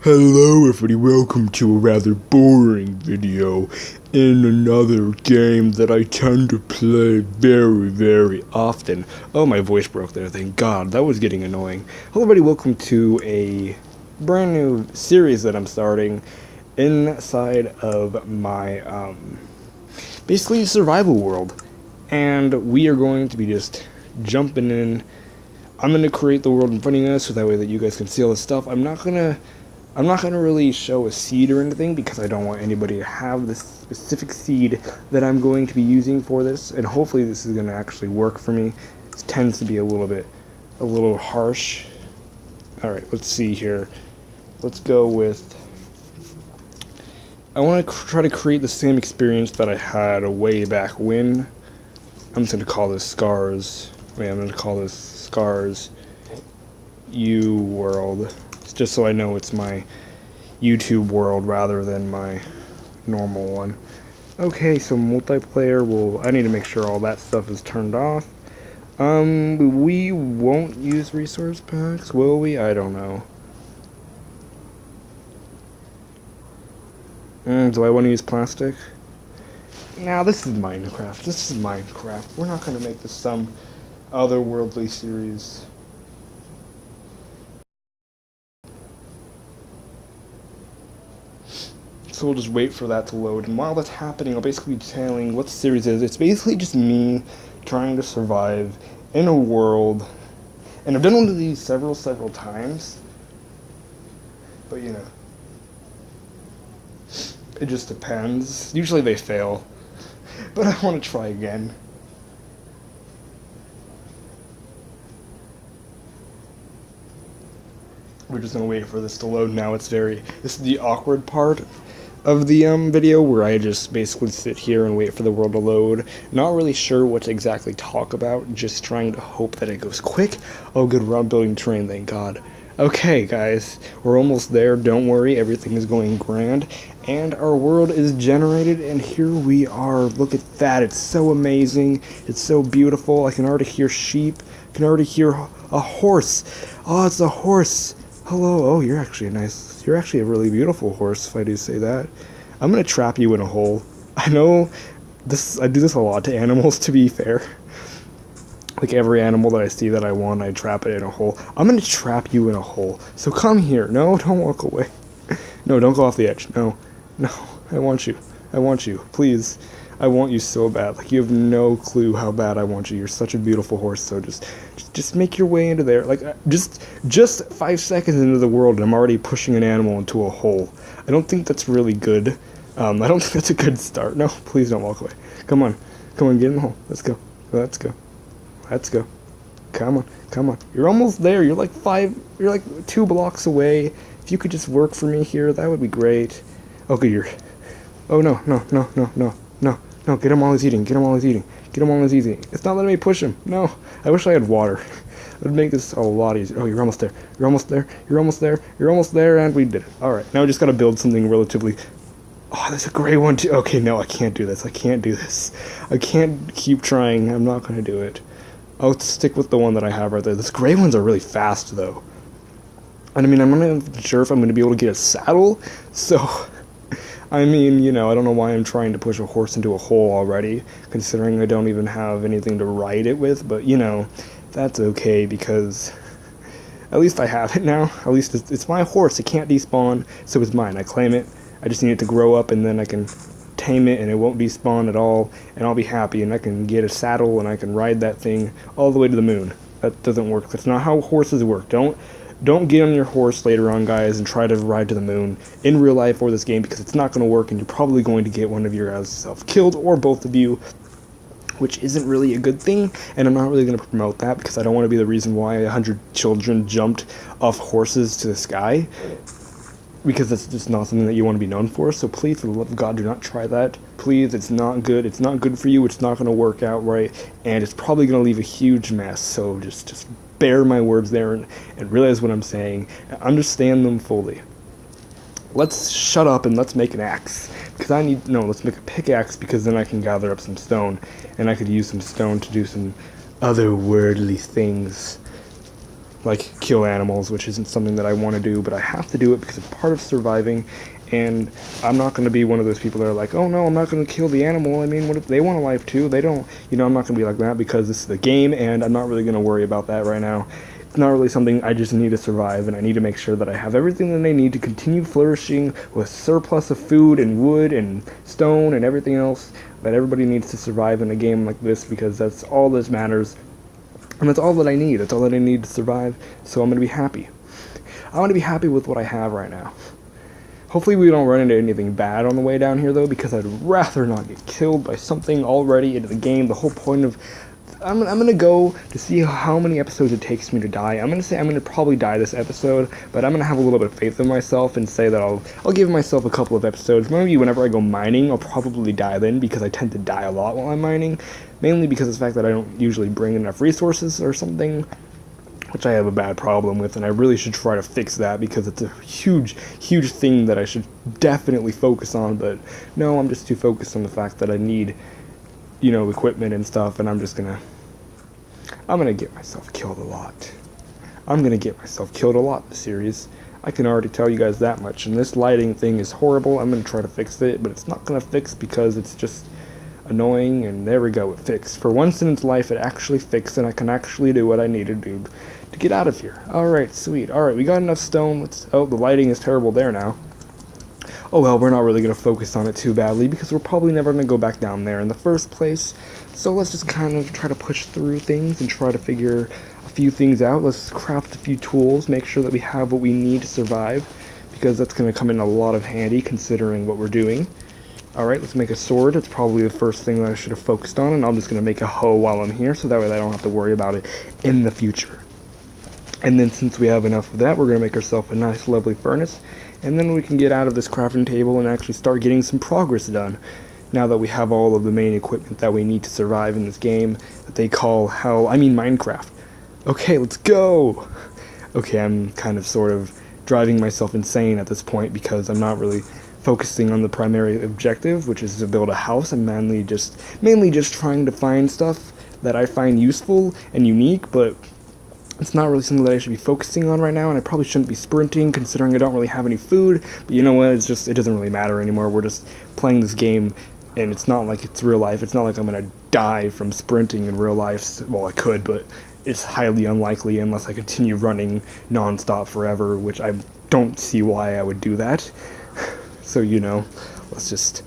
Hello everybody, welcome to a rather boring video in another game that I tend to play very often. Oh, my voice broke there, thank God, that was getting annoying. Hello everybody, welcome to a brand new series that I'm starting inside of my, basically survival world. And we are going to be just jumping in. I'm going to create the world in front of you guys so that way that you guys can see all this stuff. I'm not gonna really show a seed or anything because I don't want anybody to have this specific seed that I'm going to be using for this, and hopefully this is going to actually work for me. It tends to be a little harsh. Alright, let's see here. Let's go with... I want to try to create the same experience that I had way back when. I'm just going to call this Scars. Wait, I'm going to call this Scars U World. Just so I know it's my YouTube world rather than my normal one. Okay, so multiplayer I need to make sure all that stuff is turned off. We won't use resource packs, will we? I don't know. Do I want to use plastic? Nah, this is Minecraft. We're not going to make this some otherworldly series. So we'll just wait for that to load, and while that's happening, I'll basically be telling what the series is. It's basically just me trying to survive in a world, and I've done one of these several times, but you know, it just depends. Usually they fail, but I want to try again. We're just gonna wait for this to load now. This is the awkward part of the video where I just basically sit here and wait for the world to load. Not really sure what to exactly talk about, just trying to hope that it goes quick. Oh good, we're on building terrain, thank God. Okay guys, we're almost there, don't worry, everything is going grand, and our world is generated, and here we are. Look at that, it's so amazing, it's so beautiful. I can already hear sheep, I can already hear a horse. Oh, it's a horse. Hello, oh, you're actually a really beautiful horse, if I do say that. I'm gonna trap you in a hole. I know I do this a lot to animals, to be fair. Like every animal that I see that I want, I trap it in a hole. I'm gonna trap you in a hole. So come here. No, don't walk away. No, don't go off the edge. No, I want you. Please. I want you so bad. Like, you have no clue how bad I want you. You're such a beautiful horse, so just make your way into there. Like, just 5 seconds into the world, and I'm already pushing an animal into a hole. I don't think that's really good. I don't think that's a good start. No, please don't walk away. Come on, get in the hole. Let's go. Come on. You're almost there. You're like 2 blocks away. If you could just work for me here, that would be great. Okay, oh, no, get him while he's eating. It's not letting me push him. No, I wish I had water. It would make this a lot easier. Oh, you're almost there, and we did it. Alright, now we just gotta build something relatively... Oh, there's a gray one too. Okay, no, I can't do this. I can't keep trying. I'm not gonna do it. I'll stick with the one that I have right there. These gray ones are really fast, though. And I mean, I'm not even sure if I'm gonna be able to get a saddle, so... I mean, you know, I don't know why I'm trying to push a horse into a hole already, considering I don't even have anything to ride it with, but, you know, that's okay, because at least I have it now. At least it's my horse. It can't despawn, so it's mine. I claim it. I just need it to grow up, and then I can tame it, and it won't despawn at all, and I'll be happy, and I can get a saddle, and I can ride that thing all the way to the moon. That doesn't work. That's not how horses work. Don't get on your horse later on, guys, and try to ride to the moon in real life or this game, because it's not going to work, and you're probably going to get one of your guys self-killed, or both of you, which isn't really a good thing, and I'm not really going to promote that, because I don't want to be the reason why 100 children jumped off horses to the sky, because that's just not something that you want to be known for. So please, for the love of God, do not try that. Please, it's not good. It's not good for you. It's not going to work out right, and it's probably going to leave a huge mess. So just bear my words there and realize what I'm saying and understand them fully. Let's shut up and let's make an axe, because let's make a pickaxe, because then I can gather up some stone, and I could use some stone to do some otherworldly things. like kill animals, which isn't something that I want to do, but I have to do it because it's part of surviving. And I'm not going to be one of those people that are like, oh no, I'm not going to kill the animal. I mean, what if they want a life too? They don't, I'm not going to be like that because this is the game, and I'm not really going to worry about that right now. It's not really something. I just need to survive, and I need to make sure that I have everything that I need to continue flourishing with surplus of food and wood and stone and everything else that everybody needs to survive in a game like this, because that's all that matters. And that's all that I need. That's all that I need to survive. So I'm going to be happy. I want to be happy with what I have right now. Hopefully we don't run into anything bad on the way down here, though, because I'd rather not get killed by something already into the game. The whole point of... I'm going to go to see how many episodes it takes me to die. I'm going to say I'm going to probably die this episode, but I'm going to have a little bit of faith in myself and say that I'll give myself a couple of episodes. Maybe whenever I go mining, I'll probably die then, because I tend to die a lot while I'm mining. Mainly because of the fact that I don't usually bring enough resources or something, which I have a bad problem with, and I really should try to fix that, because it's a huge, huge thing that I should definitely focus on. But no, I'm just too focused on the fact that I need, equipment and stuff, and I'm gonna get myself killed a lot. I'm gonna get myself killed a lot this series. I can already tell you guys that much, and this lighting thing is horrible. I'm gonna try to fix it, but it's not gonna fix because it's just annoying, and there we go, it fixed. For once in its life, it actually fixed, and I can actually do what I need to do to get out of here. Alright, sweet. Alright, we got enough stone. Oh, the lighting is terrible there now. Oh well, we're not really going to focus on it too badly, because we're probably never going to go back down there in the first place. So let's just kind of try to push through things and try to figure a few things out. Let's craft a few tools, make sure that we have what we need to survive, because that's going to come in a lot of handy considering what we're doing. Alright, let's make a sword. That's probably the first thing that I should have focused on, and I'm just going to make a hoe while I'm here, so that way I don't have to worry about it in the future. And then since we have enough of that, we're going to make ourselves a nice lovely furnace, and then we can get out of this crafting table and actually start getting some progress done. Now that we have all of the main equipment that we need to survive in this game that they call Minecraft. Okay, let's go! Okay, I'm kind of sort of driving myself insane at this point, because I'm not really focusing on the primary objective, which is to build a house. I'm mainly just trying to find stuff that I find useful and unique, but it's not really something that I should be focusing on right now, and I probably shouldn't be sprinting considering I don't really have any food. But you know what, it doesn't really matter anymore. We're just playing this game, and it's not like it's real life. It's not like I'm gonna die from sprinting in real life. Well, I could, but it's highly unlikely unless I continue running non-stop forever, which I don't see why I would do that. So, let's just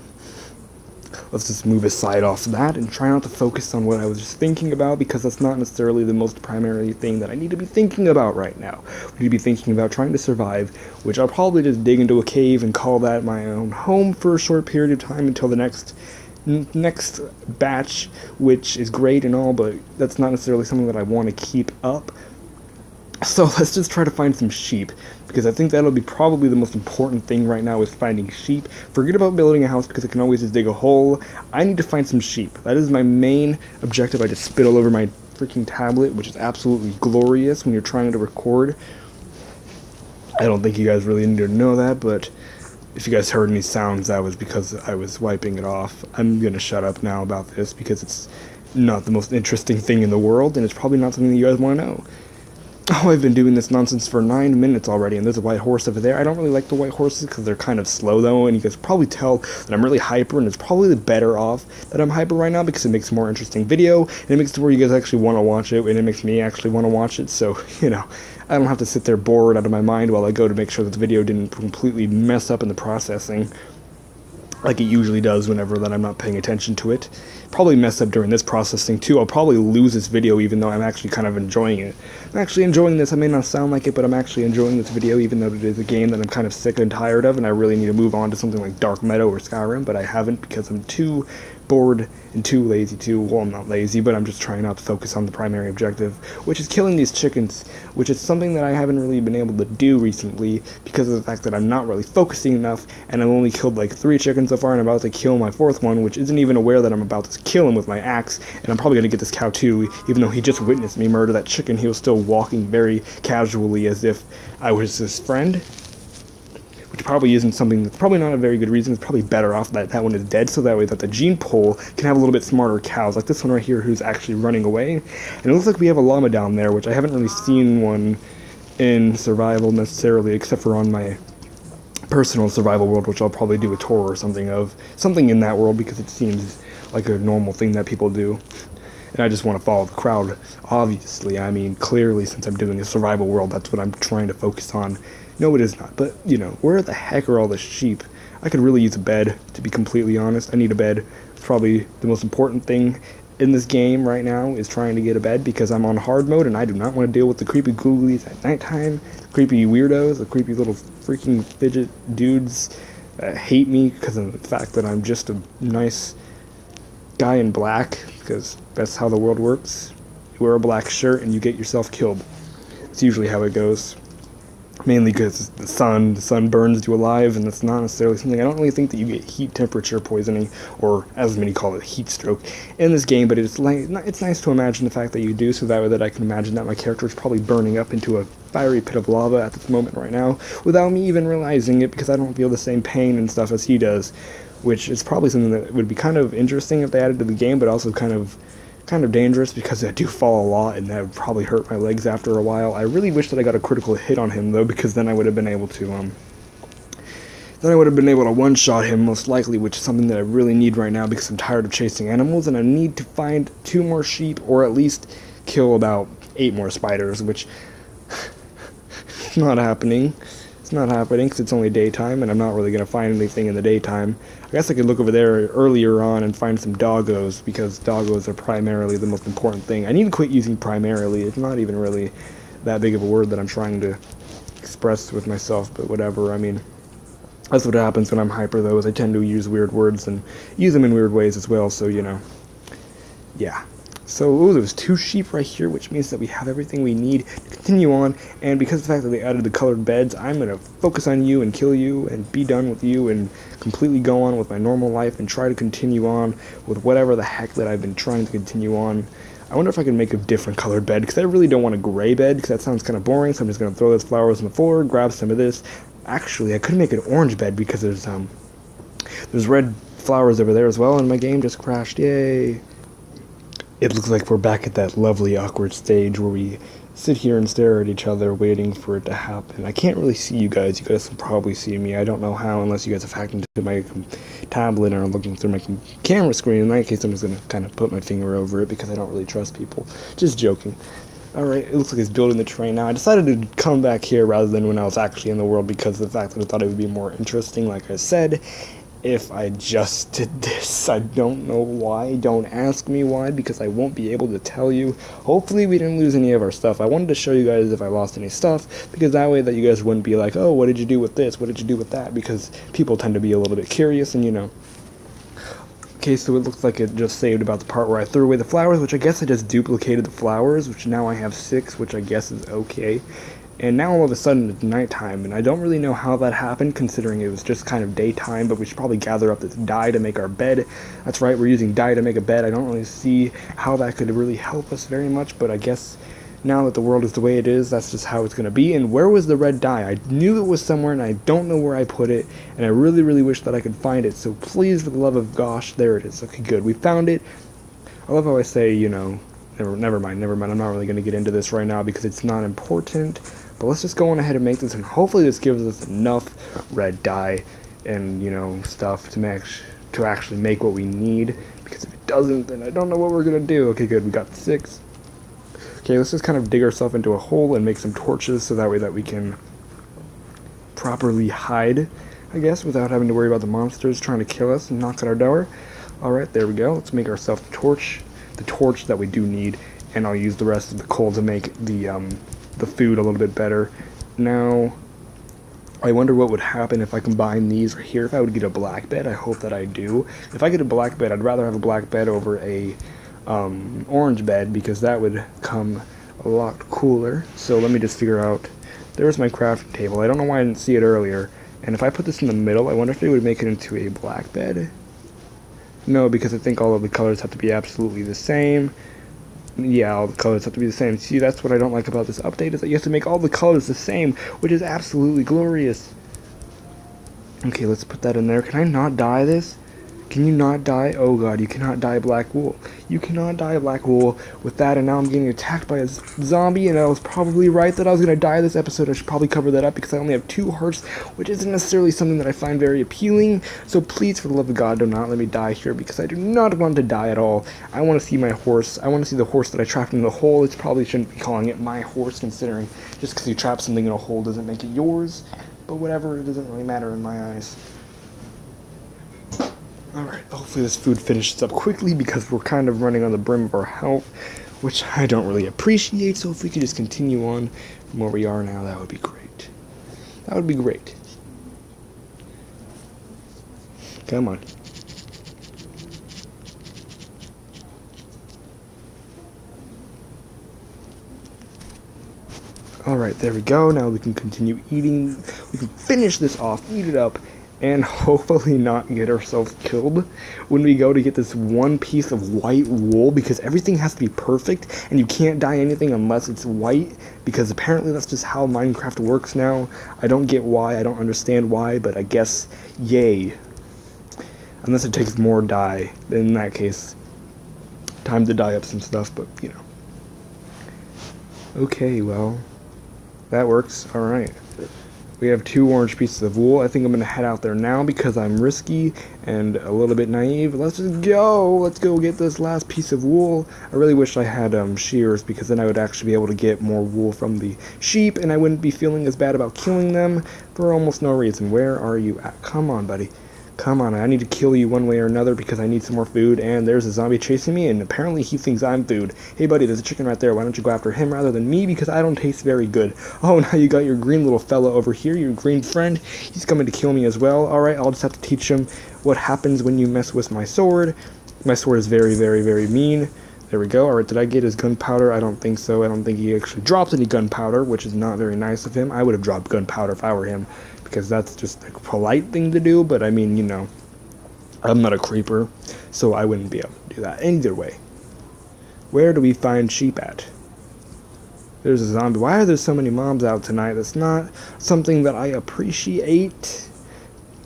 move aside off that and try not to focus on what I was just thinking about, because that's not necessarily the most primary thing that I need to be thinking about right now. We need to be thinking about trying to survive, which I'll probably just dig into a cave and call that my own home for a short period of time until the next batch, which is great and all, but that's not necessarily something that I want to keep up. So let's just try to find some sheep, because I think that'll be probably the most important thing right now, is finding sheep. Forget about building a house, because I can always just dig a hole. I need to find some sheep. That is my main objective. I just spit all over my freaking tablet, which is absolutely glorious when you're trying to record. I don't think you guys really need to know that, but if you guys heard any sounds, that was because I was wiping it off. I'm going to shut up now about this, because it's not the most interesting thing in the world, and it's probably not something that you guys want to know. Oh, I've been doing this nonsense for 9 minutes already, and there's a white horse over there. I don't really like the white horses because they're kind of slow, though, and you guys probably tell that I'm really hyper, and it's probably better off that I'm hyper right now, because it makes a more interesting video, and it makes it where you guys actually want to watch it, and it makes me actually want to watch it, so, I don't have to sit there bored out of my mind while I go to make sure that the video didn't completely mess up in the processing, like it usually does whenever that I'm not paying attention to it. Probably mess up during this processing too. I'll probably lose this video even though I'm actually kind of enjoying it. I'm actually enjoying this. I may not sound like it, but I'm actually enjoying this video, even though it is a game that I'm kind of sick and tired of, and I really need to move on to something like Dark Meadow or Skyrim, but I haven't because I'm too bored and too lazy to, well, I'm not lazy, but I'm just trying not to focus on the primary objective, which is killing these chickens, which is something that I haven't really been able to do recently because of the fact that I'm not really focusing enough, and I've only killed like 3 chickens so far, and I'm about to kill my 4th one, which isn't even aware that I'm about to kill him with my axe, and I'm probably going to get this cow too, even though he just witnessed me murder that chicken. He was still walking very casually as if I was his friend, which which probably isn't something that's probably not a very good reason. It's probably better off that that one is dead, so that way that the gene pool can have a little bit smarter cows, like this one right here who's actually running away. And it looks like we have a llama down there, which I haven't really seen one in survival necessarily, except for on my personal survival world, which I'll probably do a tour or something of, something in that world, because it seems like a normal thing that people do. And I just want to follow the crowd, obviously. I mean, clearly, since I'm doing a survival world, that's what I'm trying to focus on. No, it is not. But, you know, where the heck are all the sheep? I could really use a bed, to be completely honest. I need a bed. It's probably the most important thing in this game right now, is trying to get a bed, because I'm on hard mode, and I do not want to deal with the creepy googlies at nighttime, creepy weirdos, the creepy little freaking fidget dudes that hate me because of the fact that I'm just a nice guy in black, because that's how the world works. You wear a black shirt and you get yourself killed. It's usually how it goes. Mainly because the sun burns you alive, and that's not necessarily something. I don't really think that you get heat temperature poisoning, or as many call it, heat stroke, in this game, but it's nice to imagine the fact that you do, so that way that I can imagine that my character is probably burning up into a fiery pit of lava at this moment right now, without me even realizing it, because I don't feel the same pain and stuff as he does, which is probably something that would be kind of interesting if they added to the game, but also kind of dangerous, because I do fall a lot, and that would probably hurt my legs after a while. I really wish that I got a critical hit on him, though, because then I would have been able to, one-shot him, most likely, which is something that I really need right now, because I'm tired of chasing animals, and I need to find 2 more sheep, or at least kill about 8 more spiders, which is not happening. It's not happening, because it's only daytime, and I'm not really going to find anything in the daytime. I guess I could look over there earlier on and find some doggos, because doggos are primarily the most important thing. I need to quit using primarily. It's not even really that big of a word that I'm trying to express with myself, but whatever. I mean, that's what happens when I'm hyper, though, is I tend to use weird words and use them in weird ways as well, so, you know. Yeah. So, ooh, there's 2 sheep right here, which means that we have everything we need to continue on, and because of the fact that they added the colored beds, I'm going to focus on you and kill you and be done with you and completely go on with my normal life and try to continue on with whatever the heck that I've been trying to continue on. I wonder if I can make a different colored bed, because I really don't want a gray bed, because that sounds kind of boring, so I'm just going to throw those flowers on the floor, grab some of this. Actually, I could make an orange bed, because there's red flowers over there as well, and my game just crashed. Yay! It looks like we're back at that lovely awkward stage where we sit here and stare at each other waiting for it to happen. I can't really see you guys. You guys can probably see me. I don't know how, unless you guys have hacked into my tablet and are looking through my camera screen. In that case, I'm just going to kind of put my finger over it, because I don't really trust people. Just joking. Alright, it looks like it's building the train now. I decided to come back here rather than when I was actually in the world, because of the fact that I thought it would be more interesting, like I said. If I just did this, I don't know why. Don't ask me why, because I won't be able to tell you. Hopefully we didn't lose any of our stuff. I wanted to show you guys if I lost any stuff, because that way that you guys wouldn't be like, oh, what did you do with this? What did you do with that? Because people tend to be a little bit curious, and you know. Okay, so it looks like it just saved about the part where I threw away the flowers, which I guess I just duplicated the flowers, which now I have 6, which I guess is okay. And now all of a sudden it's nighttime, and I don't really know how that happened, considering it was just kind of daytime, but we should probably gather up this dye to make our bed. That's right, we're using dye to make a bed. I don't really see how that could really help us very much, but I guess now that the world is the way it is, that's just how it's going to be. And where was the red dye? I knew it was somewhere, and I don't know where I put it, and I really, really wish that I could find it, so please, for the love of gosh, there it is. Okay, good, we found it. I love how I say, you know, never mind, I'm not really going to get into this right now, because it's not important. But let's just go on ahead and make this, and hopefully this gives us enough red dye and, you know, stuff to actually make what we need. Because if it doesn't, then I don't know what we're going to do. Okay, good, we got 6. Okay, let's just kind of dig ourselves into a hole and make some torches, so that way that we can properly hide, I guess, without having to worry about the monsters trying to kill us and knock at our door. Alright, there we go. Let's make ourselves a torch, the torch that we do need, and I'll use the rest of the coal to make the food a little bit better. Now, I wonder what would happen if I combine these right here. If I would get a black bed, I hope that I do. If I get a black bed, I'd rather have a black bed over a orange bed, because that would come a lot cooler. So let me just figure out. There's my crafting table. I don't know why I didn't see it earlier. And if I put this in the middle, I wonder if it would make it into a black bed. No, because I think all of the colors have to be absolutely the same. Yeah, all the colors have to be the same. See, that's what I don't like about this update, is that you have to make all the colors the same, which is absolutely glorious. Okay, let's put that in there. Can I not dye this? Can you not dye? Oh god, you cannot dye black wool. You cannot dye black wool with that, and now I'm getting attacked by a zombie, and I was probably right that I was going to die this episode. I should probably cover that up because I only have 2 hearts, which isn't necessarily something that I find very appealing. So please, for the love of God, do not let me die here because I do not want to die at all. I want to see my horse. I want to see the horse that I trapped in the hole. It probably shouldn't be calling it my horse, considering just because you trap something in a hole doesn't make it yours. But whatever, it doesn't really matter in my eyes. Alright, hopefully this food finishes up quickly because we're kind of running on the brim of our health, which I don't really appreciate, so if we could just continue on from where we are now, that would be great. That would be great. Come on. Alright, there we go. Now we can continue eating. We can finish this off, eat it up, and hopefully not get ourselves killed when we go to get this one piece of white wool, because everything has to be perfect, and you can't dye anything unless it's white, because apparently that's just how Minecraft works now. I don't get why, I don't understand why, but I guess, yay. Unless it takes more dye, then in that case, time to dye up some stuff, but, you know. Okay, well, that works, alright. We have 2 orange pieces of wool. I think I'm going to head out there now because I'm risky and a little bit naive. Let's just go! Let's go get this last piece of wool. I really wish I had shears, because then I would actually be able to get more wool from the sheep and I wouldn't be feeling as bad about killing them for almost no reason. Where are you at? Come on, buddy. Come on, I need to kill you one way or another because I need some more food, and there's a zombie chasing me, and apparently he thinks I'm food. Hey buddy, there's a chicken right there, why don't you go after him rather than me, because I don't taste very good. Oh, now you got your green little fella over here, your green friend. He's coming to kill me as well. Alright, I'll just have to teach him what happens when you mess with my sword. My sword is very, very, very mean. There we go. Alright, did I get his gunpowder? I don't think so. I don't think he actually dropped any gunpowder, which is not very nice of him. I would have dropped gunpowder if I were him, because that's just a polite thing to do, but I mean, you know, I'm not a creeper, so I wouldn't be able to do that. Either way, where do we find sheep at? There's a zombie. Why are there so many mobs out tonight? That's not something that I appreciate.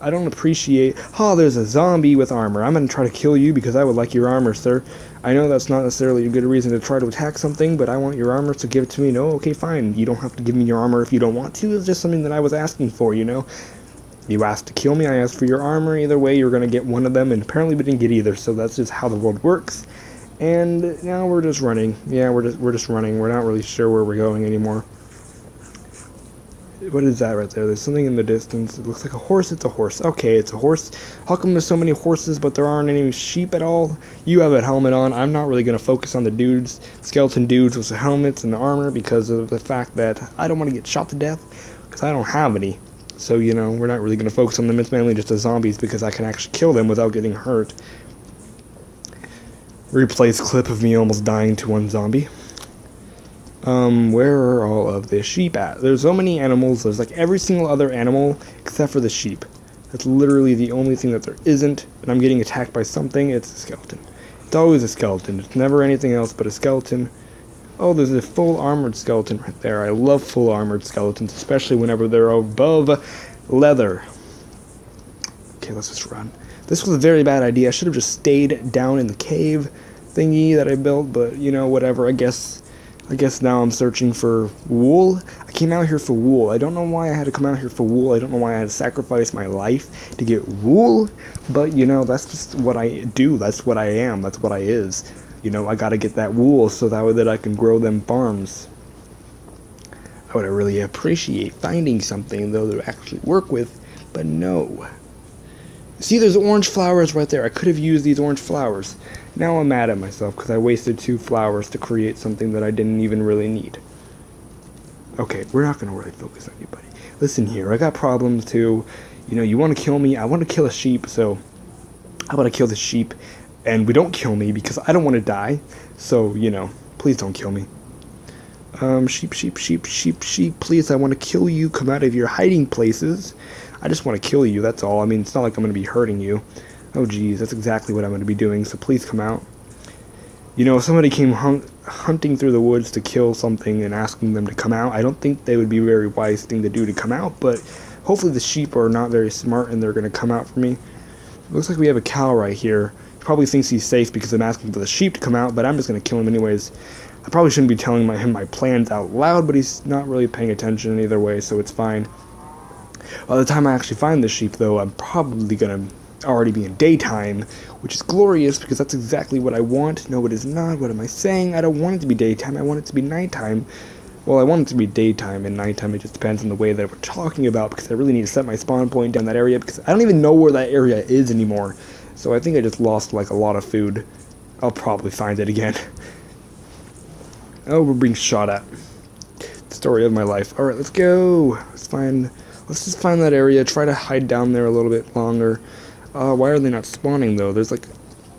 I don't appreciate. Oh, there's a zombie with armor. I'm going to try to kill you because I would like your armor, sir. I know that's not necessarily a good reason to try to attack something, but I want your armor, so give it to me. No, okay, fine. You don't have to give me your armor if you don't want to. It's just something that I was asking for, you know? You asked to kill me, I asked for your armor. Either way, you're going to get one of them, and apparently we didn't get either, so that's just how the world works. And now we're just running. Yeah, we're just running. We're not really sure where we're going anymore. What is that right there? There's something in the distance. It looks like a horse. It's a horse. Okay, it's a horse. How come there's so many horses but there aren't any sheep at all? You have a helmet on. I'm not really going to focus on the dudes, skeleton dudes with the helmets and the armor, because of the fact that I don't want to get shot to death, because I don't have any. So, you know, we're not really going to focus on them. It's mainly just the zombies, because I can actually kill them without getting hurt. Replays clip of me almost dying to one zombie. Where are all of the sheep at? There's so many animals. There's like every single other animal except for the sheep. That's literally the only thing that there isn't. And I'm getting attacked by something. It's a skeleton. It's always a skeleton. It's never anything else but a skeleton. Oh, there's a full armored skeleton right there. I love full armored skeletons, especially whenever they're above leather. Okay, let's just run. This was a very bad idea. I should have just stayed down in the cave thingy that I built, but you know, whatever. I guess now I'm searching for wool. I came out here for wool. I don't know why I had to come out here for wool. I don't know why I had to sacrifice my life to get wool, but you know, that's just what I do. That's what I am. That's what I is. You know, I gotta get that wool so that way that I can grow them farms. I would really appreciate finding something though to actually work with, but no. See, there's orange flowers right there. I could have used these orange flowers. Now I'm mad at myself because I wasted 2 flowers to create something that I didn't even really need. Okay, we're not going to really focus on anybody. Listen here, I got problems too. You know, you want to kill me? I want to kill a sheep, so how about I kill the sheep and we don't kill me because I don't want to die. So, you know, please don't kill me. Sheep, please, I want to kill you. Come out of your hiding places. I just want to kill you, that's all. I mean, it's not like I'm going to be hurting you. Oh, geez, that's exactly what I'm going to be doing, so please come out. You know, if somebody came hunting through the woods to kill something and asking them to come out, I don't think they would be a very wise thing to do to come out, but Hopefully the sheep are not very smart and they're going to come out for me. Looks like we have a cow right here. He probably thinks he's safe because I'm asking for the sheep to come out, but I'm just going to kill him anyways. I probably shouldn't be telling him my plans out loud, but he's not really paying attention either way, so it's fine. By the time I actually find the sheep, though, I'm probably going to already be in daytime, which is glorious because that's exactly what I want. No, it is not. What am I saying? I don't want it to be daytime. I want it to be nighttime. Well, I want it to be daytime and nighttime. It just depends on the way that we're talking about, because I really need to set my spawn point down that area, because I don't even know where that area is anymore. So I think I just lost like a lot of food. I'll probably find it again. Oh, we're being shot at. Story of my life. Alright, let's go. Let's just find that area. Try to hide down there a little bit longer. Why are they not spawning, though? There's, like,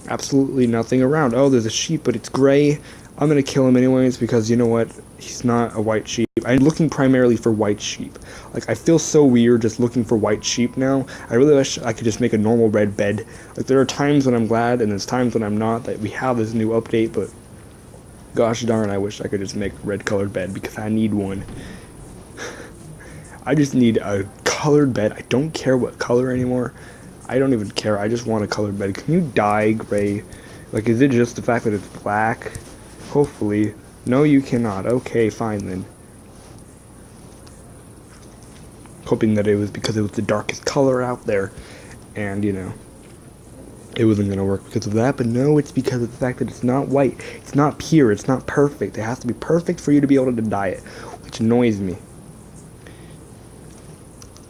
absolutely nothing around. Oh, there's a sheep, but it's gray. I'm gonna kill him anyways, because you know what? He's not a white sheep. I'm looking primarily for white sheep. Like, I feel so weird just looking for white sheep now. I really wish I could just make a normal red bed. Like, there are times when I'm glad, and there's times when I'm not, that we have this new update, but gosh darn, I wish I could just make a red-colored bed, because I need one. I just need a colored bed. I don't care what color anymore. I don't even care. I just want a colored bed. Can you dye gray? Like, is it just the fact that it's black? Hopefully. No, you cannot. Okay, fine then. Hoping that it was because it was the darkest color out there. And, you know, it wasn't going to work because of that. But no, it's because of the fact that it's not white. It's not pure. It's not perfect. It has to be perfect for you to be able to dye it. Which annoys me.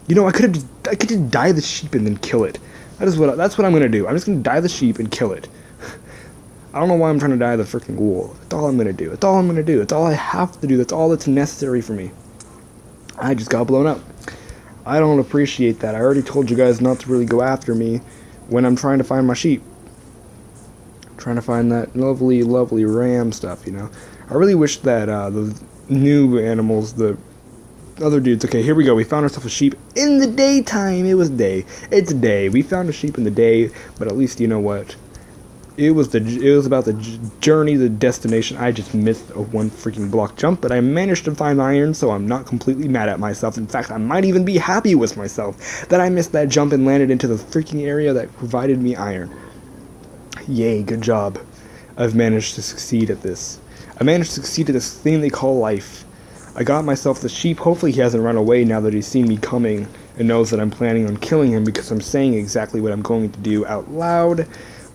You know, I could just dye the sheep and then kill it. That's what I'm gonna do. I'm just gonna dye the sheep and kill it. I don't know why I'm trying to dye the freaking wool. That's all I'm gonna do. That's all I'm gonna do. That's all I have to do. That's all that's necessary for me. I just got blown up. I don't appreciate that. I already told you guys not to really go after me when I'm trying to find my sheep. I'm trying to find that lovely, lovely ram stuff, you know. I really wish that those new animals, the other dudes. Okay, here we go. We found ourselves a sheep in the daytime. It was day. It's day. We found a sheep in the day, but at least you know what? It was about the journey, the destination. I just missed a one freaking block jump, but I managed to find iron, so I'm not completely mad at myself. In fact, I might even be happy with myself that I missed that jump and landed into the freaking area that provided me iron. Yay, good job. I've managed to succeed at this. I managed to succeed at this thing they call life. I got myself the sheep. Hopefully he hasn't run away now that he's seen me coming and knows that I'm planning on killing him, because I'm saying exactly what I'm going to do out loud.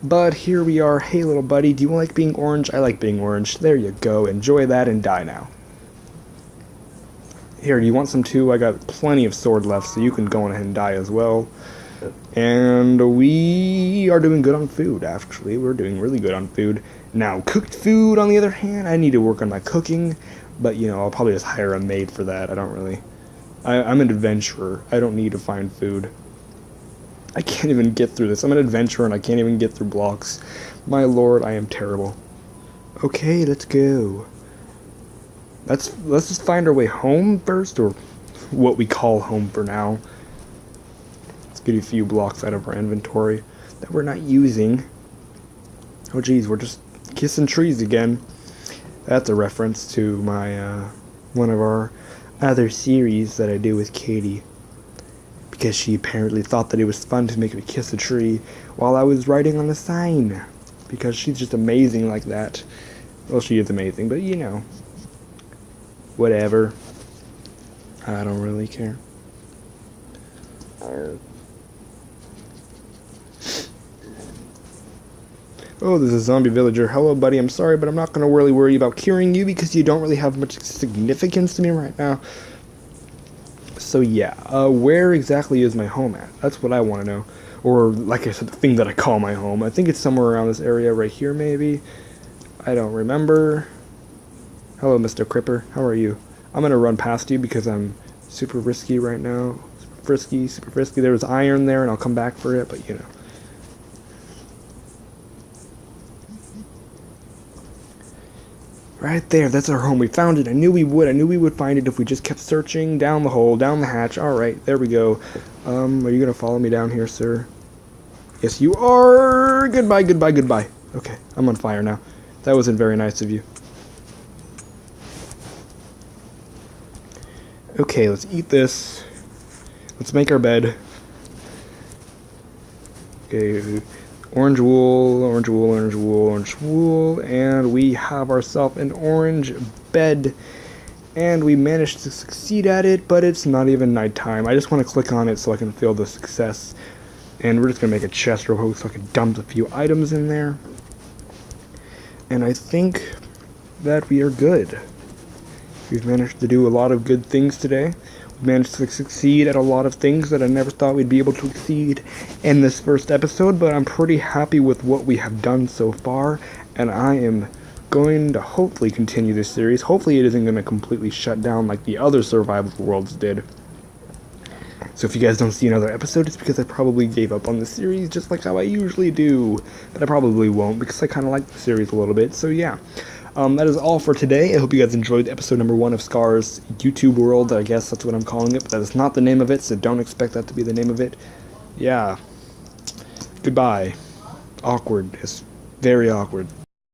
But here we are. Hey, little buddy, do you like being orange? I like being orange. There you go. Enjoy that and die now. Here, do you want some too? I got plenty of sword left, so you can go on ahead and die as well. And we are doing good on food, actually. We're doing really good on food. Now, cooked food, on the other hand, I need to work on my cooking. But, you know, I'll probably just hire a maid for that. I don't really... I'm an adventurer. I don't need to find food. I can't even get through this. I'm an adventurer and I can't even get through blocks. My lord, I am terrible. Okay, let's go. Let's just find our way home first, or what we call home for now. Let's get a few blocks out of our inventory that we're not using. Oh, geez, we're just kissing trees again. That's a reference to my, one of our other series that I do with Katie. Because she apparently thought that it was fun to make me kiss a tree while I was writing on a sign. Because she's just amazing like that. Well, she is amazing, but you know. Whatever. I don't really care. Oh, there's a zombie villager. Hello, buddy. I'm sorry, but I'm not going to really worry about curing you because you don't really have much significance to me right now. So, yeah. Where exactly is my home at? That's what I want to know. Or, like I said, the thing that I call my home. I think it's somewhere around this area right here, maybe. I don't remember. Hello, Mr. Cripper. How are you? I'm going to run past you because I'm super risky right now. Super frisky. There was iron there, and I'll come back for it, but, you know. Right there, that's our home. We found it. I knew we would. I knew we would find it if we just kept searching down the hole, down the hatch. Alright, there we go. Are you gonna follow me down here, sir? Yes, you are! Goodbye, goodbye, goodbye. Okay, I'm on fire now. That wasn't very nice of you. Okay, let's eat this. Let's make our bed. Okay, orange wool, orange wool, orange wool, orange wool, and we have ourselves an orange bed. And we managed to succeed at it, but it's not even nighttime. I just want to click on it so I can feel the success. And we're just going to make a chest real quick so I can dump a few items in there. And I think that we are good. We've managed to do a lot of good things today. We've managed to succeed at a lot of things that I never thought we'd be able to succeed in this first episode, but I'm pretty happy with what we have done so far, and I am going to hopefully continue this series. Hopefully it isn't going to completely shut down like the other survival worlds did. So if you guys don't see another episode, it's because I probably gave up on the series just like how I usually do. But I probably won't because I kind of like the series a little bit. So yeah, that is all for today. I hope you guys enjoyed episode number 1 of Scar's YouTube World. I guess that's what I'm calling it, but that is not the name of it, so don't expect that to be the name of it. Yeah. Goodbye. Awkward. It's very awkward.